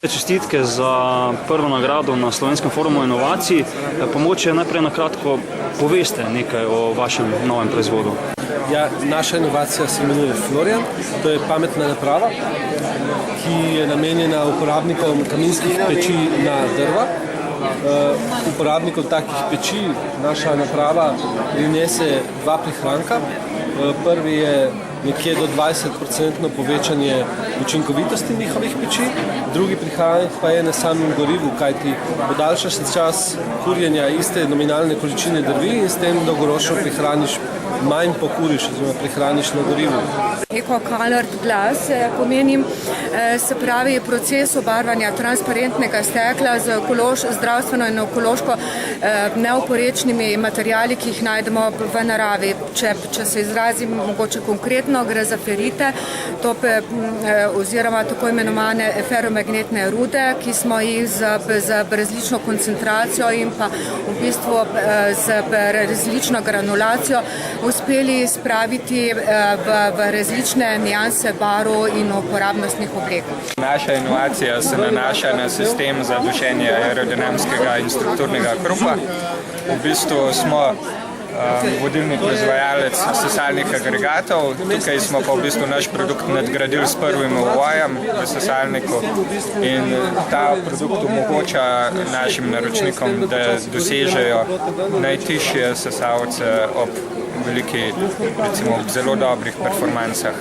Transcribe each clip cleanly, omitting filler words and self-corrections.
Čestitke za prvo nagrado na Slovenskem forumu inovacij. Pomoče najprej na kratko poveste nekaj o vašem novem proizvodu. Ja, naša inovacija se imenuje Florian. To je pametna naprava, ki je namenjena uporabnikom kaminskih peči na drva. Uporabnikov takih peči naša naprava prinese dva prihranka. Prvi je nekje do 20% povečanje učinkovitosti njihovih peči, drugi prihranek pa je na samem gorivu, kajti podaljša se čas kurjenja iste nominalne količine drvi in s tem dolgoročno prihraniš manj pokuriš, oziroma prihraniš na gorivu. Eco-colored glass pomeni, se pravi, proces obarvanja transparentnega stekla z zdravstveno in ekološko neoporečnimi materijali, ki jih najdemo v naravi. Če se izrazim mogoče konkretno, gre za ferite, oziroma tako imenovane feromagnetne rude, ki smo jih z različno koncentracijo in pa v bistvu z različno granulacijo uspeli spraviti v različne nijanse barv in uporabnostnih oblikov. Naša inovacija se nanaša na sistem za dušenje aerodinamskega in strukturnega hrupa. V bistvu smo vodilni proizvajalec sesalnih agregatov. Tukaj smo pa v bistvu naš produkt nadgradili s prvim uvojem v sesalniku in ta produkt omogoča našim naročnikom, da dosežejo najtišje sesalce ob recimo zelo dobrih performansah.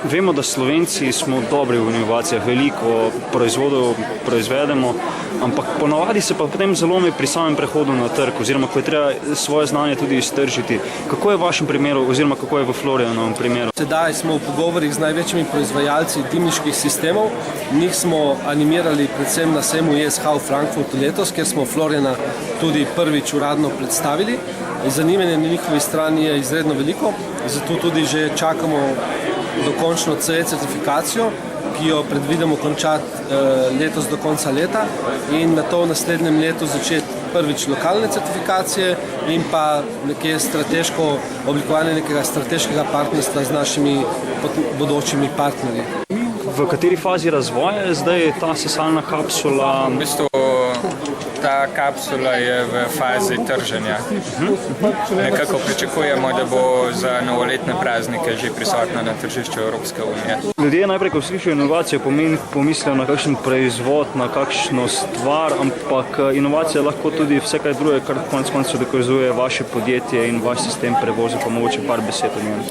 Vemo, da Slovenci smo dobri v inovacijah, veliko proizvodov proizvedemo, ampak ponavadi se pa potem zalomi pri samem prehodu na trg, oziroma ko je treba svoje znanje tudi iztržiti. Kako je v vašem primeru, oziroma kako je v Florianovem primeru? Sedaj smo v pogovorih z največjimi proizvajalci dimniških sistemov. Njih smo animirali predvsem na sejmu ISH v Frankfurtu letos, kjer smo Floriana tudi prvič uradno predstavili. Zanimanje na njihovi strani je izredno veliko, zato tudi že čakamo dokončno CE certifikacijo, ki jo predvidimo končati letos do konca leta in na to v naslednjem letu začeti prvič lokalne certifikacije in pa nekje strateško oblikovanje nekega strateškega partnerstva z našimi bodočimi partnerji. V kateri fazi razvoja je zdaj ta sesalna kapsula? V bistvu ta kapsula je v fazi trženja. Nekako pričakujemo, da bo za novoletne praznike že prisotna na tržišču Evropske unije. Ljudje najprej, ko slišijo inovacijo, pomislijo na kakšen proizvod, na kakšno stvar, ampak inovacija lahko tudi vse kaj druge, kar konec koncev dokazuje vaše podjetje in vaš sistem prevoza, pa mogoče par besed o njem.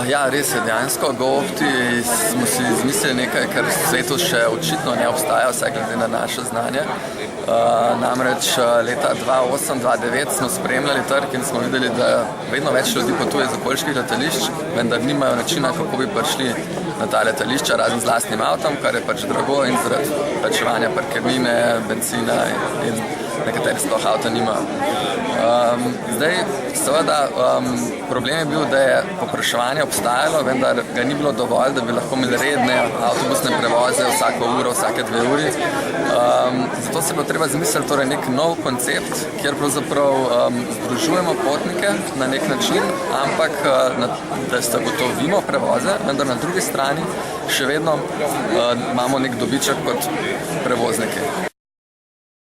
Ja, res je, dejansko GoOpti smo si izmislili nekaj, kar v svetu še očitno ne obstaja, vsaj glede na naše znanje. Namreč leta 2008-2009 smo spremljali trg in smo videli, da vedno več ljudi potuje z okoliških letališč, vendar nimajo načina, kako bi prišli na ta letališča razen z lastnim avtom, kar je pač drago in zaradi plačevanja parkirnine, benzina in nekateri sploh avta nimajo. Zdaj, seveda, problem je bil, da je povpraševanje obstajalo, vendar ga ni bilo dovolj, da bi lahko imeli redne avtobusne prevoze vsako uro, vsake 2 uri. Zato se bo treba zmisliti torej nek nov koncept, kjer pravzaprav združujemo potnike na nek način, ampak da zagotovimo prevoze, vendar na drugi strani še vedno imamo nek dobiček kot prevozniki.